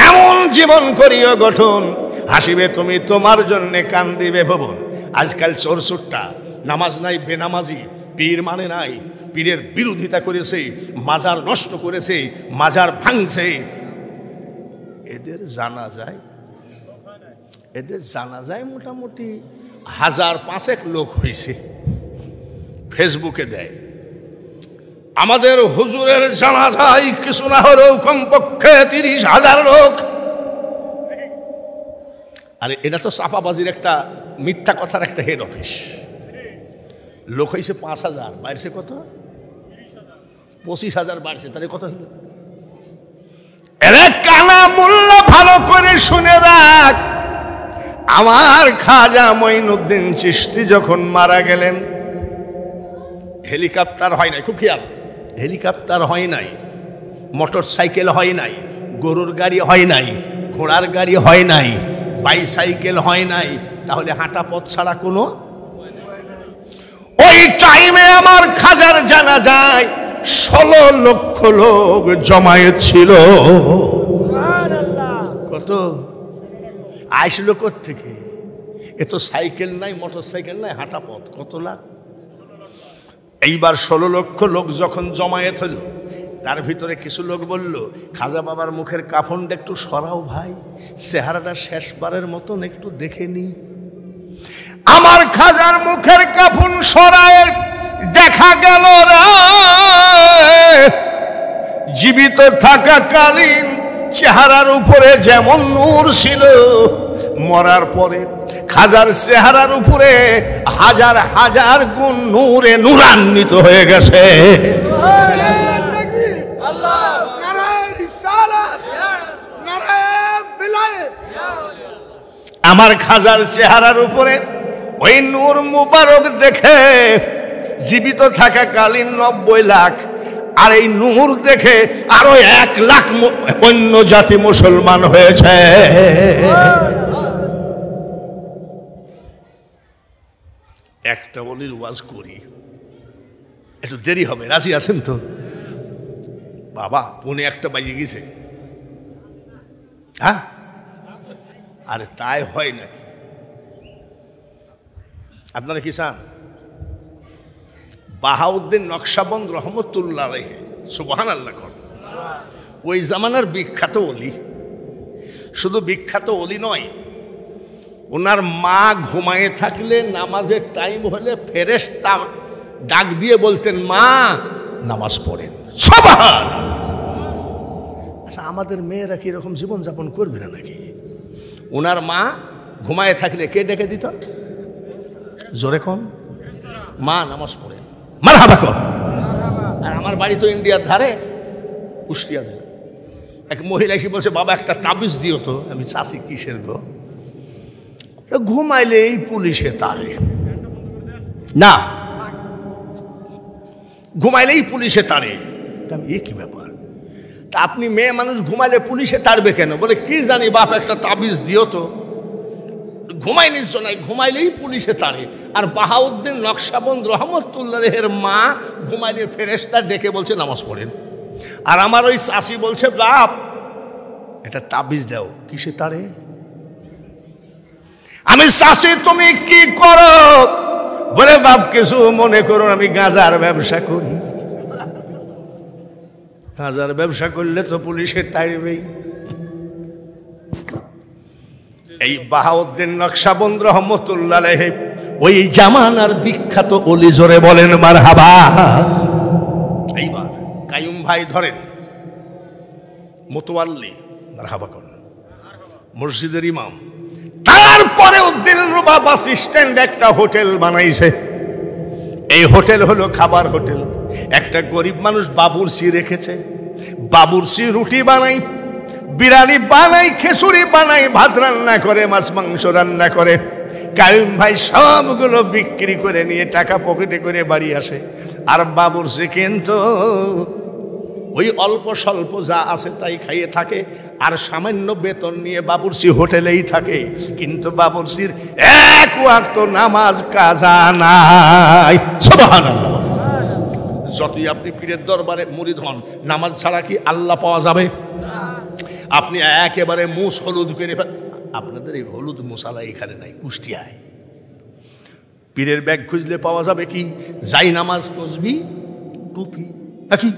এমন জীবন করিও গঠন, হাসিবে তুমি তোমার জন্যে কান্দিবে ভবন। আজকাল চোরচুট্টা, নামাজ নাই, বেনামাজি, পীর মানে নাই, পীরের বিরোধিতা করেছে, মাজার নষ্ট করেছে, মাজার ভাঙছে। এদের জানা যায় মোটামুটি 1000-500 লোক হয়েছে। ফেসবুকে দেয় আমাদের হুজুরের জানাজায় কিছু না হলেও কমপক্ষে 30,000 লোক। আরে এটা তো চাপাবাজির একটা, মিথ্যা কথার একটা হেড অফিস। লোক হয়েছে 5,000, বাড়ছে কত? 25,000 বাড়ছে। তাহলে কত হইল? এরে কানা মোল্লা, ভালো করে শুনে রাখ। আমার খাজা মঈনুদ্দিন চিশতি যখন মারা গেলেন, হেলিকপ্টার হয় নাই, খুব খেয়াল, হেলিকপ্টার হয় নাই, মোটর সাইকেল হয় নাই, গরুর গাড়ি হয় নাই, ঘোড়ার গাড়ি হয় নাই, বাইসাইকেল হয় নাই, তাহলে হাঁটা পথ ছাড়া কোনো ওই টাইমে আমার খাজার জানাজায় 16 লক্ষ লোক জমায়েত ছিল। কত আসলো কোত্থেকে? এ তো সাইকেল নাই, মোটর সাইকেল নাই, হাঁটা পথ, কত লাখ। এইবার 16 লক্ষ লোক যখন জমায়েত হলো, তার ভিতরে কিছু লোক বলল, খাজা বাবার মুখের কাফনটা একটু সরাও ভাই, চেহারাটা শেষবারের মতন একটু দেখে নি। আমার খাজার মুখের কাফন সরায় দেখা গেল জীবিত থাকাকালীন চেহারার উপরে যেমন নূর ছিল, মরার পরে খাজার চেহারার উপরে হাজার হাজার গুণ নূরে নূরান্বিত হয়ে গেছে। আমার খাজার চেহারার উপরে ওই নূর মুবারক দেখে জীবিত থাকাকালীন 90 লাখ, আর এই নূর দেখে আরো 1 লাখ অন্য জাতি মুসলমান হয়েছে। একটা ওলির ওয়াজ করি, একটু দেরি হবে, রাজি আছেন তো? বাবা 1:45 বাজে গেছে। হ্যাঁ, আরে তাই হয় নাকি? আপনারা কি চান? বাহাউদ্দিন নকশবন্দ রহমতুল্লাহ আলাইহি, সুবহানাল্লাহ, ওই জামানার বিখ্যাত ওলি। শুধু বিখ্যাত ওলি নয়, ওনার মা ঘুমায়ে থাকলে নামাজের টাইম হলে ফেরেশতা ডাক দিয়ে বলতেন, মা নামাজ পড়েন। সুবহানাল্লাহ। আচ্ছা, আমাদের মেয়েরা কি এরকম জীবনযাপন করবে না নাকি? ওনার মা ঘুমায়ে থাকলে কে ডেকে দিত? জোরে কোন? মা নামাজ পড়েন, মারহাবা কর। আর আমার বাড়ি তো ইন্ডিয়ার ধারে, কুষ্টিয়া জেলা। এক মহিলা এসে বলছে, বাবা একটা তাবিজ দিও তো। আমি চাষি কিসের গো? ঘুমাইলেই পুলিশে তাড়ে না, ঘুমাইলেই পুলিশে তাড়ে। আমি এ কি ব্যাপার? তা আপনি মেয়ে মানুষ ঘুমাইলে পুলিশে তাড়বে কেন? বলে কি জানি বাপ, একটা তাবিজ দিও তো। ঘুমাই নিশ্চয়, ঘুমাইলেই পুলিশে তাড়ে। আর বাহাউদ্দিন নকশবন্দ রহমতুল্লাহের মা ঘুমাইলে ফেরেশতা ডেকে বলছে নামাজ পড়েন। আর আমার ওই চাষি বলছে, বাপ এটা তাবিজ দাও। কিসে তাড়ে? আমি চাষি, তুমি কি করো? বলে, বাপ কিছু মনে করুন, আমি গাঁজার ব্যবসা করি। গাঁজার ব্যবসা করলে তো পুলিশে তাড়বেই। এই বাহাউদ্দিন নকশবন্দ রহমতুল্লাহ আলাইহি ওই জামানার বিখ্যাত ওলি, জোরে বলেন মারহাবা। এইবার কাইয়ুম ভাই ধরেন, মুতাওয়াল্লি, মারহাবা করেন, মসজিদের ইমাম। তারপরেও দিলরুবা বাস স্ট্যান্ড একটা হোটেল বানাইছে। এই হোটেল হলো খাবার হোটেল। একটা গরিব মানুষ বাবুর্চি রেখেছে। বাবুর্চি রুটি বানাই, বিরিয়ানি বানাই, খিচুড়ি বানাই, ভাত রান্না করে, মাছ মাংস রান্না করে। কাইয়ুম ভাই সবগুলো বিক্রি করে নিয়ে টাকা পকেটে করে বাড়ি আসে। আর বাবুর্চি কিন্তু ওই অল্প স্বল্প যা আছে তাই খাইয়ে থাকে। আর সামান্য বেতন নিয়ে বাবুর্চি হোটেলেই থাকে। কিন্তু বাবুর্চির 1 ওয়াক্ত নামাজ কাজা নাই। সুবহানাল্লাহ। যতই আপনি পীরের দরবারে মুরিদ হন, নামাজ ছাড়া কি আল্লাহ পাওয়া যাবে? আপনি একেবারে মুস হলুদ করে, আপনাদের এই হলুদ মশালা এখানে নাই, কুষ্টিয়ায়। পীরের ব্যাগ খুঁজলে পাওয়া যাবে কি? যাই নামাজ, তসবি, টুপি, নাকি?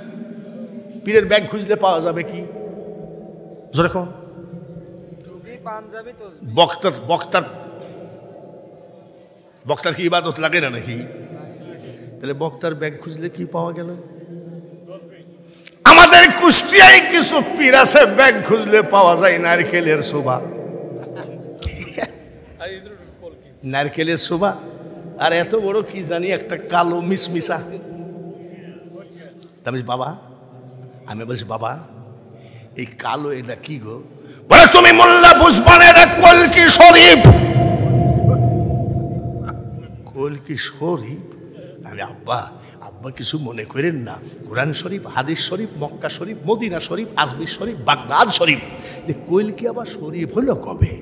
পীরের ব্যাগ খুঁজলে পাওয়া যাবে কি? যেরকম বক্তার কি ইবাদত লাগে না নাকি? তাহলে বক্তার ব্যাগ খুঁজলে কি পাওয়া গেল? আমাদের কুষ্টিয়ায় কিছু পীর আছে, ব্যাগ খুঁজলে পাওয়া যায় নারকেলের শোভা। নারকেলের শোভা। আর এত বড় কি জানি একটা কালো মিসমিসা। বাবা, আমি বলছি, বাবা এই কালো এটা কি গো? বলে, তুমি মোল্লা বুঝবা না, এটা কলকি শরীফ। কলকি শরীফ? আরে আব্বা, আব্বা কিছু মনে করেন না। কোরআন শরীফ, হাদিস শরীফ, মক্কা শরীফ, মদিনা শরীফ, আজমির শরীফ, বাগদাদ শরীফ। কলকি আবার শরীফ হলো কবে?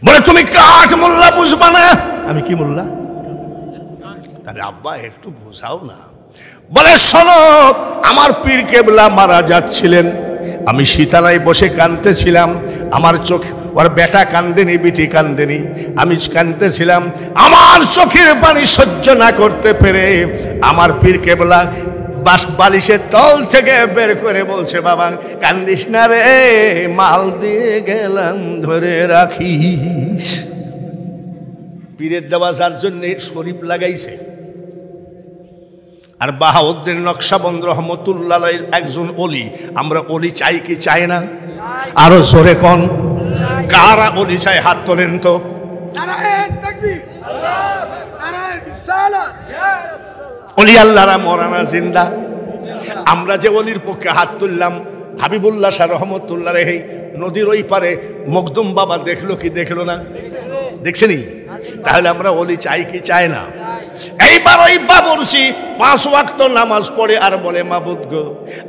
বলে, তুমি কাঠ মোল্লা বুঝবা না। আমি কি মোল্লা? আরে আব্বা একটু বোঝাও না। বলে শোনো, আমার পীর কেবলা মারা যাচ্ছিলেন, আমি শীতানায় বসে কাঁদতেছিলাম, আমার চোখ, ওর বেটা কান্দেনি, বিটি কান্দেনি, আমি কাঁদতেছিলাম। আমার চোখের পানি সহ্য না করতে পেরে আমার পীর কেবলা বালিশের তল থেকে বের করে বলছে, বাবা কান্দিস না রে, মাল দিয়ে গেলাম ধরে রাখিস। পীরের দেওয়া যার জন্য শরীফ লাগাইছে। আর বাহাউদ্দিন নকশবন্দ রহমতুল্লাহ একজন অলি। আমরা অলি চাই কি চাই না? আরো জোরে কোন, কারা অলি চাই হাত তোলেন তো। অলি আল্লাহরা মরানা জিন্দা। আমরা যে অলির পক্ষে হাত তুললাম, হাবিবুল্লাহ শাহ রহমতুল্লাহ রে নদীর ওই পারে মখদুম বাবা দেখলো কি দেখলো না? দেখছেনি? তাহলে আমরা অলি চাই কি চাই না? এইবার ওই বাবুরসি 5 ওয়াক্ত নামাজ পড়ে আর বলে, মাবুদ গো,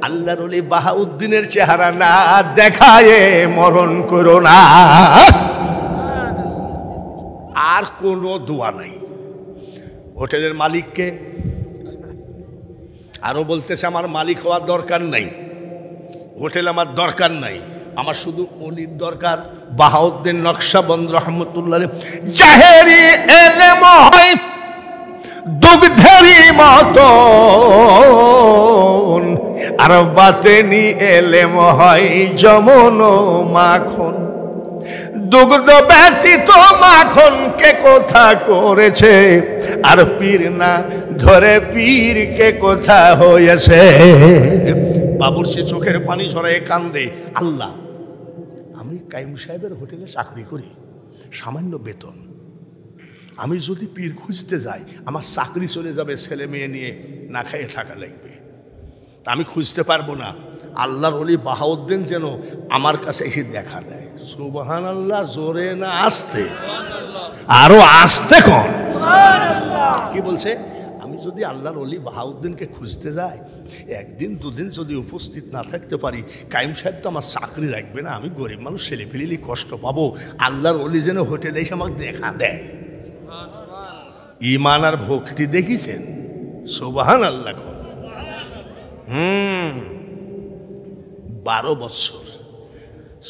আল্লাহর ওলি বাহাউদ্দিনের চেহারা না দেখায় মরণ করো না। আর কোনো দোয়া নাই। হোটেলের মালিককে আরো বলতেছে, আমার মালিক হওয়ার দরকার নাই, হোটেল আমার দরকার নাই, আমার শুধু অলির দরকার। বাহাউদ্দিন নকশবন্দ রহমতুল্লাহ জাহেরি এলেম হয় দুগ্ধেরি মতন, আর বাতেনি এলেম হয় যমন মাখন। দুগ্ধ ব্যতীত মাখন কে কোথা করেছে, আর পীর না ধরে পীর কে কোথা হয়েছে। বাবুরসি চোখের পানি ঝরায় কান্দে, আল্লাহ, আমি কাইম সাহেবের হোটেলে চাকরি করি, সামান্য বেতন, আমি যদি পীর খুঁজতে যাই আমার চাকরি চলে যাবে, ছেলে মেয়ে নিয়ে না খাইয়ে থাকা লাগবে, আমি খুঁজতে পারবো না। আল্লাহর ওলি বাহাউদ্দিন যেন আমার কাছে এসে দেখা দেয়। সুবহানাল্লাহ। জোরে না আস্তে? আরো আস্তে কোন? কি বলছে? আমি যদি আল্লাহর ওলি বাহাউদ্দিনকে খুঁজতে যাই, একদিন দুদিন যদি উপস্থিত না থাকতে পারি, কাইম সাহেব তো আমার চাকরি রাখবে না, আমি গরিব মানুষ, ছেলে ফেলিলি কষ্ট পাবো। আল্লাহর ওলি যেন হোটেলে এসে আমাকে দেখা দেয়। ঈমান আর ভক্তি দেখিছেন? সুবহানাল্লাহ। 12 বছর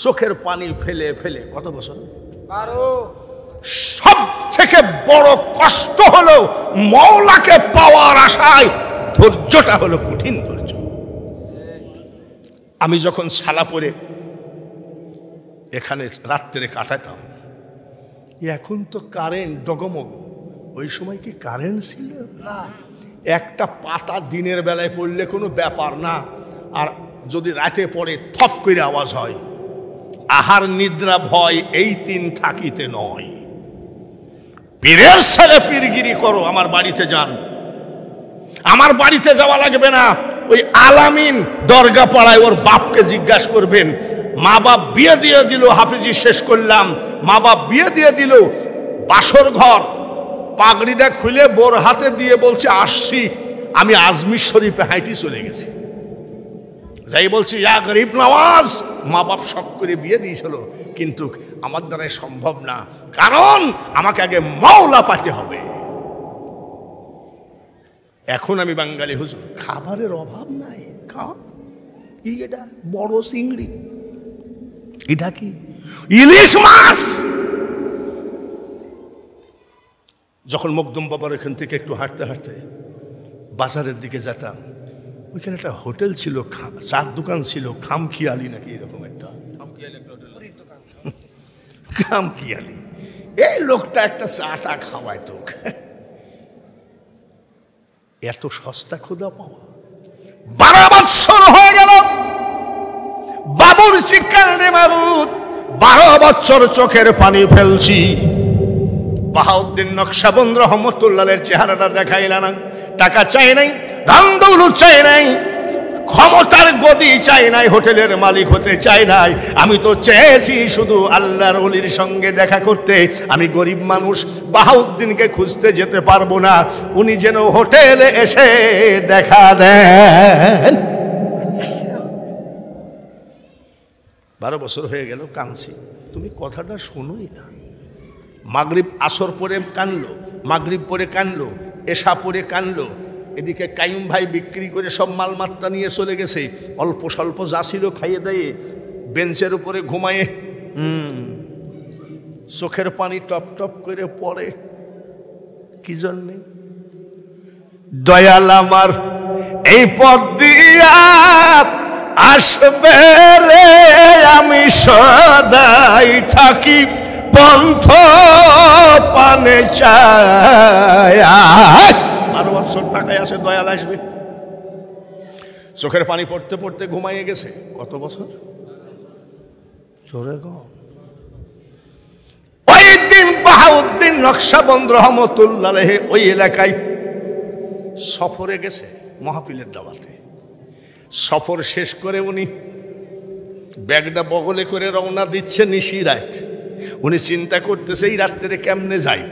চোখের পানি ফেলে ফেলে, কত বছর? 12। সব থেকে বড় কষ্ট হলো মওলাকে পাওয়ার আশায় ধৈর্যটা হলো কঠিন ধৈর্য। আমি যখন ছালা পরে এখানে রাত্রে কাটাতাম, এখন তো কারেন্ট ডগমগ, ওই সময় কি কারেন্ট ছিল না? একটা পাতা দিনের বেলায় পড়লে কোনো ব্যাপার না, আর যদি রাতে পড়ে থপ করে আওয়াজ হয়। আহার নিদ্রা ভয় এই 3 থাকিতে নয়। পীরের ছেলে পীরগিরি করো, আমার বাড়িতে যান, আমার বাড়িতে যাওয়া লাগবে না। ওই আলামিন দরগা পাড়ায় ওর বাপকে জিজ্ঞাসা করবেন, মা বাপ বিয়ে দিয়ে দিল, হাফিজি শেষ করলাম, মা বাপ বিয়ে দিয়ে দিল, বাসর ঘর, পাগড়িটা খুলে বোর হাতে দিয়ে বলছে আসছি, আমি আজমির শরীফে হাইটি চলে গেছি, যাই বলছি ইয়া গরিব নওয়াজ। মা বাপ শখ করে বিয়ে দিয়েছিল, কিন্তু আমার দ্বারাই সম্ভব না, কারণ আমাকে আগে মাওলা পাতে হবে। এখন আমি বাঙালি হুজুর, খাবারের অভাব নাই, খাও। কি এটা? বড় চিংড়ি, এটা কি? ইলিশ মাছ। যখন মখদুম বাবার এখান থেকে একটু হাঁটতে হাঁটতে বাজারের দিকে যেতাম, ওইখানে একটা হোটেল ছিল, চার দোকান ছিল, খামখিয়ালি নাকি এরকম একটা, খামখিয়ালি। এই লোকটা একটা চাটা খাওয়ায় তো, এত সস্তা খোদা পাওয়া। 12 বছর হয়ে গেল বাবুর শিক্ষারে, বাবুদ 12 বছর চোখের পানি ফেলছি। বাহাউদ্দিন নকশবন্দ রহমতুল্লাহের চেহারাটা দেখাইলা না। টাকা চাই নাই, ধন দৌলত চাই নাই, ক্ষমতার গদি চাই নাই, হোটেলের মালিক হতে চাই নাই। আমি তো চেয়েছি শুধু আল্লাহর ওলির সঙ্গে দেখা করতে। আমি গরিব মানুষ, বাহাউদ্দিনকে খুঁজতে যেতে পারবো না, উনি যেন হোটেলে এসে দেখা দেন। 12 বছর হয়ে গেল কাঁদছি, তুমি কথাটা শোনোই না। মাগরিব আসর পরে কানলো, মাগরিব পরে কানলো, এসা পড়ে কানলো। এদিকে কাইম ভাই বিক্রি করে সব মালমাত্রা নিয়ে চলে গেছে। অল্প স্বল্প যা ছিল খাইয়ে দেয়ে বেঞ্চের উপরে ঘুমায়ে চোখের পানি টপ টপ করে পড়ে। কি জন্যে? দয়াল আমার এই পথ দিয়া আসবে রে, আমি সদাই থাকি পন্থ পানে চাই। 12 বছর টাকায় আসে, দয়াল আসবে। চোখের পানি পড়তে পড়তে ঘুমাইয়ে গেছে। কত বছর? জোরে গো। ওই দিন বাহাউদ্দিন নকশবন্দ রহমতুল্লাহ আলাইহি ওই এলাকায় সফরে গেছে মাহফিলের দাওয়াতে। সফর শেষ করে উনি ব্যাগটা বগলে করে রওনা দিচ্ছে নিশি রাত। উনি চিন্তা করতেছে এই রাত্রে কেমনে যাই।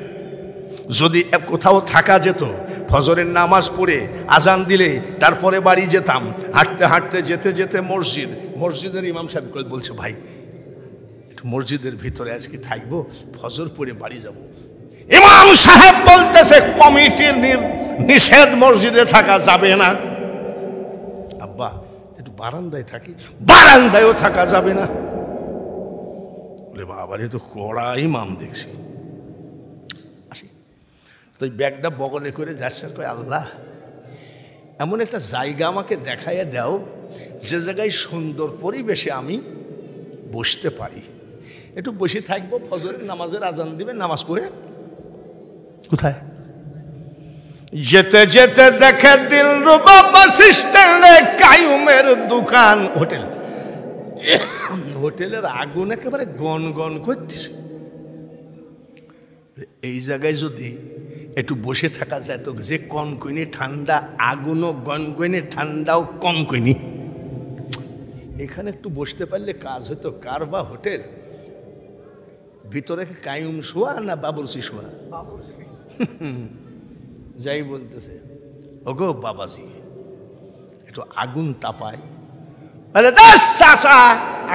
যদি কোথাও থাকা যেত, ফজরের নামাজ পড়ে আজান দিলে তারপরে বাড়ি যেতাম। হাঁটতে হাঁটতে যেতে যেতে মসজিদের ইমাম সাহেব বলছে, ভাই একটু মসজিদের ভিতরে আজকে থাকবো, ফজর পড়ে বাড়ি যাব। ইমাম সাহেব বলতেছে, কমিটির নিষেধ, মসজিদে থাকা যাবে না। আব্বা একটু বারান্দায় থাকি। বারান্দায়ও থাকা যাবে না। বলে বাবার এ তো কড়া ইমাম দেখছি। আসি তো ব্যাগটা বগলে করে যাচ্ছে, কয় আল্লাহ এমন একটা জায়গা আমাকে দেখাইয়া দাও যে জায়গায় সুন্দর পরিবেশে আমি বসতে পারি। একটু বসে থাকবো, ফজরের নামাজের আজান দিবে, নামাজ পড়ে। কোথায়? যেতে যেতে দেখে দিলরুবা বাস স্ট্যান্ডে কাইমের দোকান। হোটেলের আগুন একেবারে গন গন করতেছে। এই জায়গায় যদি একটু বসে থাকা যায় তো যে কনকনি ঠান্ডা, আগুনও গনগনে, ঠান্ডাও কনকনি, এখানে একটু বসতে পারলে কাজ হতো। কার বা হোটেল ভিতরে কাইম শোয়া না বাবুরসি শোয়া? যাই বলতেছে, ওগো বাবাজি একটু আগুন তাপায়।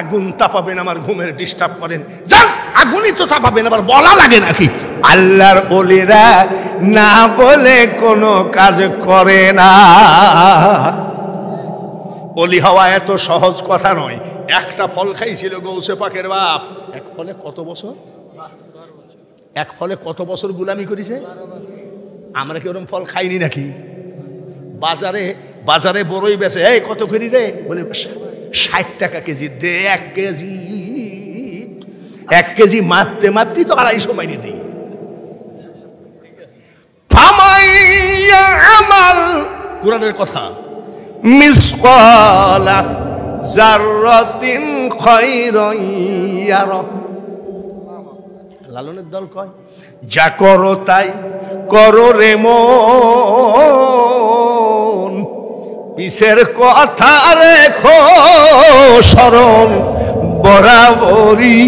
আগুন তাপাবেন, আমার ঘুমের ডিস্টার্ব করেন। যান, আগুনই তো তাপাবেন, আবার বলা লাগে নাকি? আল্লাহর ওলিরা না বলে কোনো কাজ করে না। ওলি হওয়া এত সহজ কথা নয়। একটা ফল খাইছিল গৌসে পাকের বাপ। এক ফলে কত বছর? এক ফলে কত বছর গুলামি করেছে? আমরা কি ওরকম ফল খাইনি নাকি? বাজারে বড়ই বেচে, এই কত করি রে? বলে 60 টাকা কেজি। দে 1 কেজি মাপতে মাপতেই তো 250 মাইনে দিই। আমাল কোরআনের কথা, মিসকালা যাররাতিন খায়রান ইয়ারা। লালনের দল কয়, যা করো তাই করো রে মন, পিছের কথা রেখো স্মরণ বরাবরই।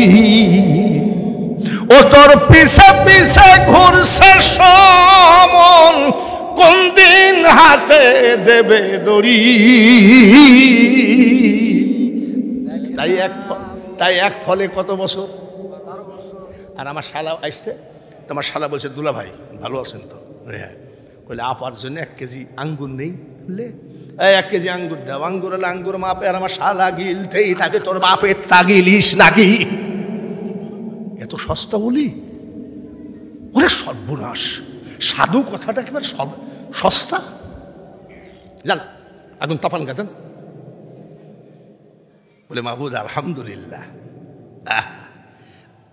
ও তোর পিছে পিছে ঘুরছে সমন, কোন দিন হাতে দেবে দড়ি। তাই এক ফলে কত বছর? আর আমার শালা আসছে, তোমার শালা বলছে, দুলা ভাই ভালো আছেন তো? হ্যাঁ। বলে আপার জন্য 1 কেজি আঙ্গুর নেই? বললে 1 কেজি আঙ্গুর দাও। আঙ্গুর হলে আঙ্গুর মাপে। আর আমার শালা গিলতেই থাকে, তোর বাপের তাগিলিস নাকি? এত সস্তা বলি? ওরে সর্বনাশ, সাধু কথাটা একেবারে সস্তা। যান আগুন তাপান গেছেন। বলে মাহবুদ আলহামদুলিল্লাহ,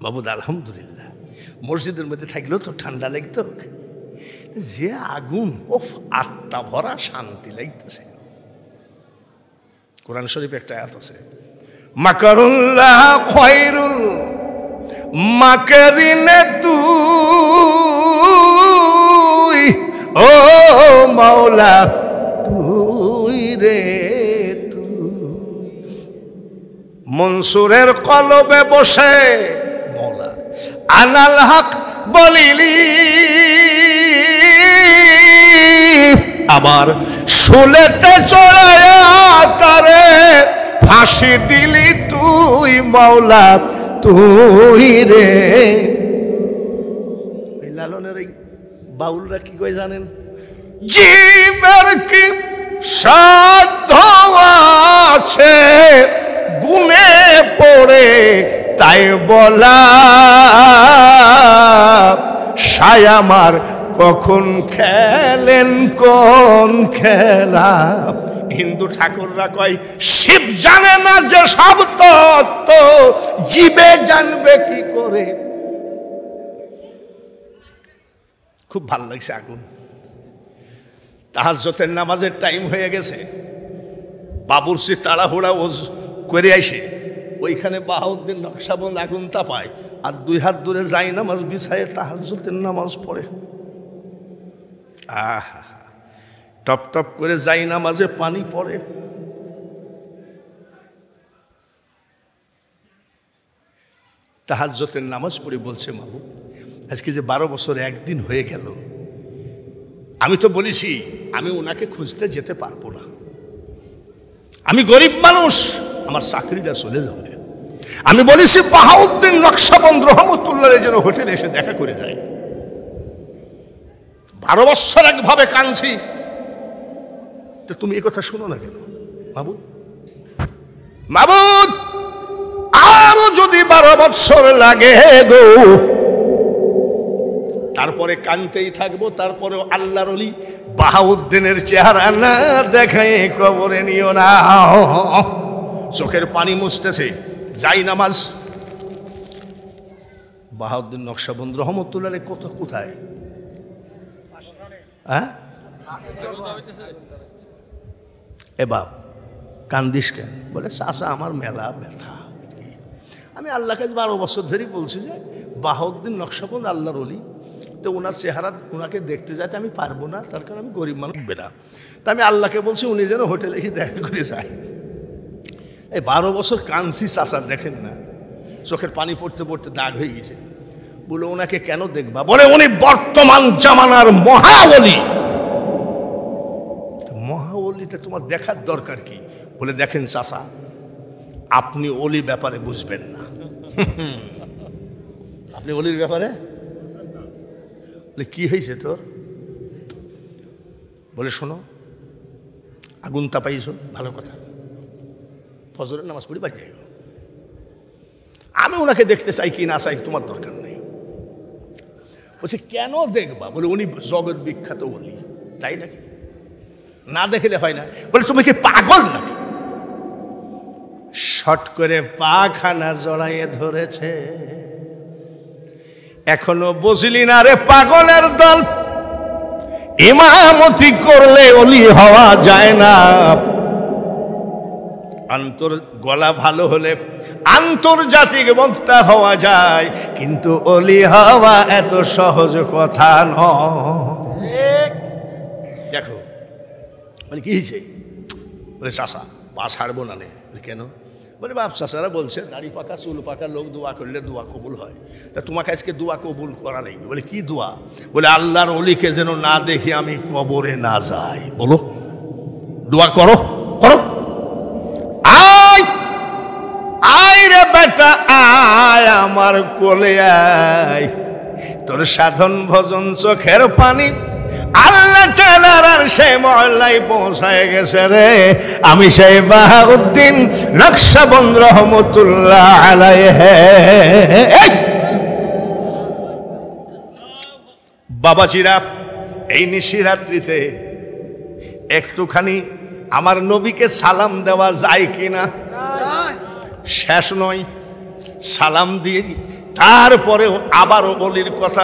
মাহবুদ আলহামদুলিল্লাহ। মসজিদের মধ্যে থাকলেও তো ঠান্ডা লাগতো, যে আগুন, ওফ, আত্মা ভরা শান্তি লাগতেছে। কোরআন শরীফ একটা আয়াত আছে, মাকারুল্লাহ খায়রুল মাকারিনে তুই, ও মাওলা তুই রে তুই। মনসুরের কলবে বসে মৌলা আনাল হক বলিলি, আবার শুলেতে চড়ায়া তারে ফাঁসি দিলি তুই মাওলা তুই রে। লালনের এই বাউলরা কি কয় জানেন? জীবের কি সাধ্য আছে গুনে পড়ে তাই বলা, সায় আমার কখন খেলেন কোন খেলা। হিন্দু ঠাকুররা কয় শিব জানে না যে সব তত্ত্ব, জীবে জানবে কি করে। খুব ভালো লাগছে। আগুন তাহাজ্জুদের নামাজের টাইম হয়ে গেছে, বাবুরচি তাড়াহুড়া করে আইসে ওইখানে বাহাউদ্দিন নকশবন্দ আগুন তাপায়, আর 2 হাত দূরে যাই নামাজ বিছায় তাহাজ্জুদের নামাজ পড়ে। আহা, টপ টপ করে যাই নামাজে পানি পড়ে। তাহাজ্জুদের নামাজ পড়ে বলছে, মাহবুব আজকে যে 12 বছর একদিন হয়ে গেল, আমি তো বলেছি আমি ওনাকে খুঁজতে যেতে পারবো না, আমি গরিব মানুষ, আমার চাকরিটা চলে যাবে। আমি বলেছি বাহাউদ্দিন নকশবন্দ রহমতুল্লাহ যেন হোটেলে এসে দেখা করে যায়। 12 বছর একভাবে কাঁদছি, তো তুমি এই কথা শুনো না কেন মাহবুব? মাহবুব আরো যদি 12 বছর লাগে গো, তারপরে কানতেই থাকবো, তারপরেও আল্লাহর ওলি বাহাউদ্দিনের চেহারা না দেখায় কবরে নিও না। চোখের পানি মুছতেছে, যাই নামাজ। বাহাউদ্দিন নকশবন্দ রহমতুল্লাহ কত কোথায়? হ্যাঁ এ বাপ কান্দিস কেন? বলে চাচা আমার মেলা ব্যথা। আমি আল্লাহ কাছে 12 বছর ধরেই বলছি যে বাহাউদ্দিন নকশবন্দ আল্লাহর ওলি, তো ওনার চেহারা ওনাকে দেখতে যাইতে আমি পারবো না, তার কারণ আমি গরিব মানুষ না। তা আমি আল্লাহকে বলছি উনি যেন হোটেলে এসে দেখা করে যায়। এই 12 বছর কাঁদছি চাচা, দেখেন না চোখের পানি পড়তে পড়তে দাগ হয়ে গেছে। বলে ওনাকে কেন দেখবা? বলে উনি বর্তমান জামানার মহাওলি। মহাওলিটা তোমার দেখার দরকার কি? বলে দেখেন চাচা, আপনি ওলি ব্যাপারে বুঝবেন না। আপনি ওলির ব্যাপারে? বলে কি হয়েছে তোর? বলে শোনো, আগুন তাপাইছো ভালো কথা, ফজরের নামাজ পড়ি বাড়ি যাইব। আমি ওনাকে দেখতে চাই কি না চাই তোমার দরকার নেই। বলছে কেন দেখবা? বলে উনি জগৎ বিখ্যাত ওলি। তাই নাকি? না দেখলে হয় না। বলে তুমি কি পাগল নাকি? শট করে পাখানা জড়াইয়ে ধরেছে। এখনো বুঝলি না রে পাগলের দল, ইমামতি করলে ওলি হওয়া যায় না। গলা ভালো হলে আন্তর্জাতিক বক্তা হওয়া যায়, কিন্তু ওলি হওয়া এত সহজ কথা নয়। দেখো মানে কি হয়েছে? বলে চাষা পা ছাড়বো না। কেন? বলে বাপ চাষারা বলছে দাড়ি পাকা চুল পাকা লোক দোয়া করলে দোয়া কবুল হয়, তা তোমাকে আজকে দোয়া কবুল করা নেই। বলে কি দোয়া? বলে আল্লাহর ওলিকে যেন না দেখি আমি কবরে না যাই। বলো দোয়া করো করো। আয় আয় রে বেটা আয় আমার কোলে আয়, তোর সাধন ভজন চোখের পানি আল্লাহ তাআলার আরশে মহল্লায় পৌঁছায় গেছে রে। আমি সেই বাহাউদ্দিন নকশবন্দ রহমতুল্লাহ আলাইহি। বাবাজিরা, এই নিশিরাত্রিতে একটুখানি আমার নবীকে সালাম দেওয়া যায় কিনা? শেষ নয়, সালাম দিয়ে তারপরে আবারও ওলির কথা